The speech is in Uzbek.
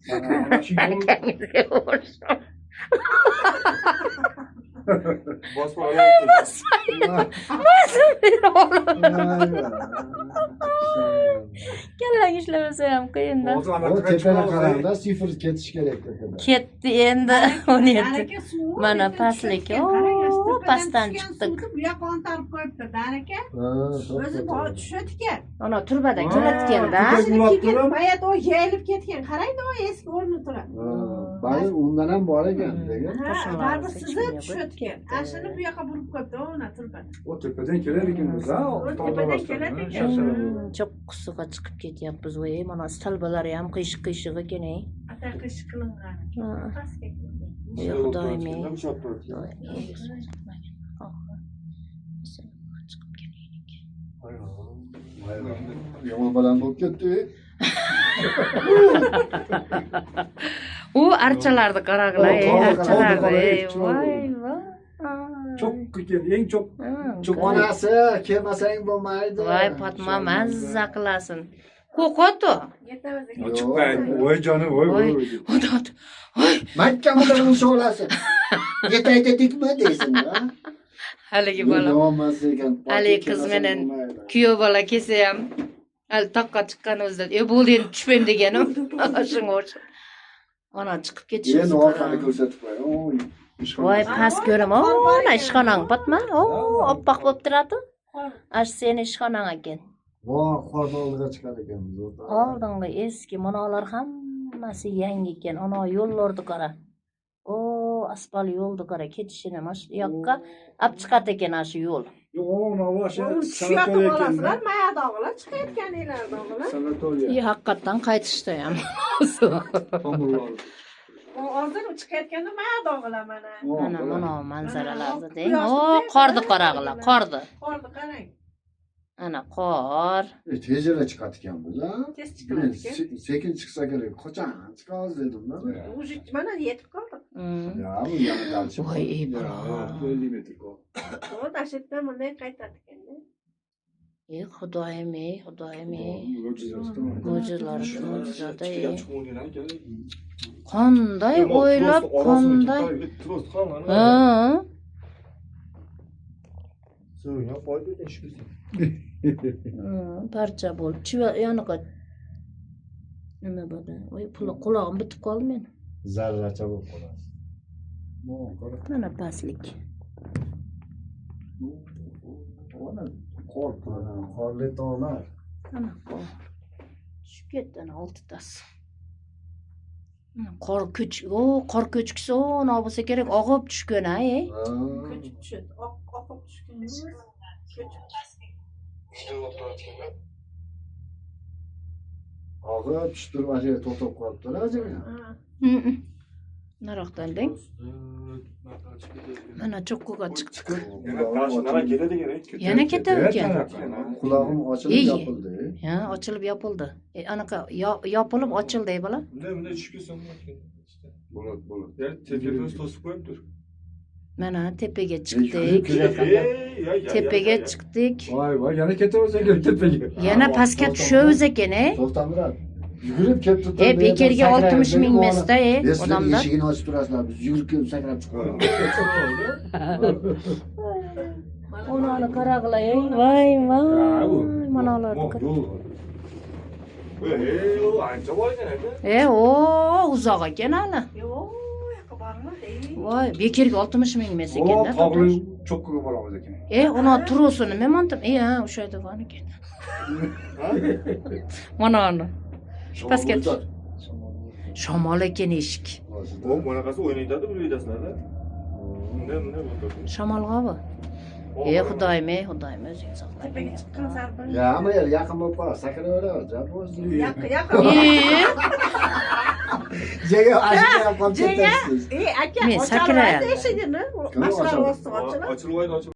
Sana şu yol basma ayağım. Kellang ishlamasa ham qiyin-da. O'zi O anaqa tepene chiqib qaraganda sıfır ketiş gerek tepede. Ketdi endi 17. Aka suvi Mana endi pastlik. tushayotgan, qarang, Oo, tepadan pastdan tushgan chiqdik. suvni bu yoqqa ontarib qo'yibdi aka. O'zi tushayotgan. Ana turbadan Ha, kelayotganda. Ulab turib. Bayat o yeyilib ketgan. Qarang-da, o eski o'rni turadi. Bari undan ham bor ekan degan. Ha, Qo'shnilar baribir olsa sizib chiqmay tushayotgan. ketdi. Ashuni bu yoqqa burib qo'yibdi, ona turbadan. O tepadan kelar ekan o'zi, ha? O tepadan kelar ekan. Cho'qqisiga chiqib ketyapmiz. Voy, mana stalbalari ham qiyshiq-qiyshiq ekan, ey. Ataqish qilingan. Ha. Pastga ketdi. Ey xudoyim, ey. Nima chopdi? Chiqib kelaylik. Yomon baland bo'lib ketdi. U archalarni qarag'lar, ey, Qoldi, archalarni. qoldi, Ey, qoldi. voy, voy. Çok ekan, eng çok. Çok onasi kelmasang bo'lmaydi. Voy, Fatma mazza qilasin. Qo'qotu. Yetavizga. Yo'q. Chiqqan. Voy jonim, voy, Voy, voy. odot. Voy, Makka bilan sholasi. Yetay dedikmi deysin. haligi bola. Yo'qmas ekan. Haligi qiz bilan kuyov bola kelsa ham hali toqqa chiqqan o'zida bo'ldi endi tushmayman deganim shunga o'xshab ana chiqib Endi ketishimiz orqani ko'rsatib qo'y. Oy. voy past ko'raman mana ishxonang patma oppoq bo'lib turadi ash seni ishxonang ekan Voy, qorni oldiga chiqar ekanmiz o'rta. oldingi eski manalar hammasi yangi ekan ana yo'llarni qara o asfalt yo'lni qara ketishini mana shu yoqqa olib chiqadi ekan ana shu yo'l Yo'q, o'sha Tushayotib olasizlar, mayadog'lar chiqayotganinglar sanatoriya. haqiqatdan qaytishdi ham Tomirlar. Hozir chiqayotganda mayadog'lar mana. mana manzaralarni deng o qorni qarag'lar qorni Qorni qarang. ana qor Tezroq chiqadi ekan bu, ha? Tez chiqadi ekan. Sekin chiqsa kerak. Qachon chiqamiz dedim-da. Уже mana yetib qoldik. Ya, bu yana dalchi. voy ey bola 50 metr qol. O dashtdan bunday qaytadi ekanda. ey xudoyim ey xudoyim ey Mo'jizasi. mo'jizalar mo'jizada ey Chiqmagan ekan. qanday o'ylab qanday Trost qolmadi. ha So'ng foyda eshik. parcha bo'lib chiva yonaqa nima bo'ldi voy qulog'im bitib qoldi meni Zarracha bo'lib qolasiz. mana pastlik Ona qor turadi. Qorli tog'lar. ana qor tushib ketdi ana oltitasi qor ko'chkisi ona bo'lsa kerak og'ib tushgan a ey Ko'chib tushadi. Oqib tushgan. Og'ib tushtirib mana shu yerga to'xtab qolibdi ajabga. naroqdan deng mana cho'qqiga chiqdik yana ketadigan Qulog'im ochilib Ey. yopildi. ha ochilib yopildi anaqa yopilib ochildi bola Bunday tushib ketsam bo'ladi, bo'ladi. Ya, tepaga to'sib qo'yibdir. mana tepaga Yugurib chiqdik kelayotganda tepaga chiqdik Voy, voy, yana ketamiz ekan tepaga. yana pastga tushamiz ekan to'xtamurad. Yugurib ketdi. bekerga 60 ming emasda odamlar Eshigini ochib turasizlar. Biz yugurib kelib sakrab chiqamiz. Onani qarag'lar ey voy voy mana ularni O ancha bor ekan aka. o uzoq ekan hali Yo'q, yoqqa bormadi. voy bekerga 60 ming emas ekanda Tog'li cho'qqiga boramiz ekan. ona turusini men montam ha o'sha yerda bor ekan mana uni pastga shamol ekan eshik O, bunaqasi o'ynaydi bilmaysizlar-da. Bunday bo'ldi. shamolg'ovi xudoyim o'zing saqla Tepaga chiqqan sari Ya, ama yer yaqin bo'lib qoladi. Sakraveradi. yaqin. Jega ashga qolib ketasiz. Aka, Men sakrayapman. eshigini. Kim Boshqa ochadi? ostiga ochiladi. Ochilmaydi, ochilmaydi.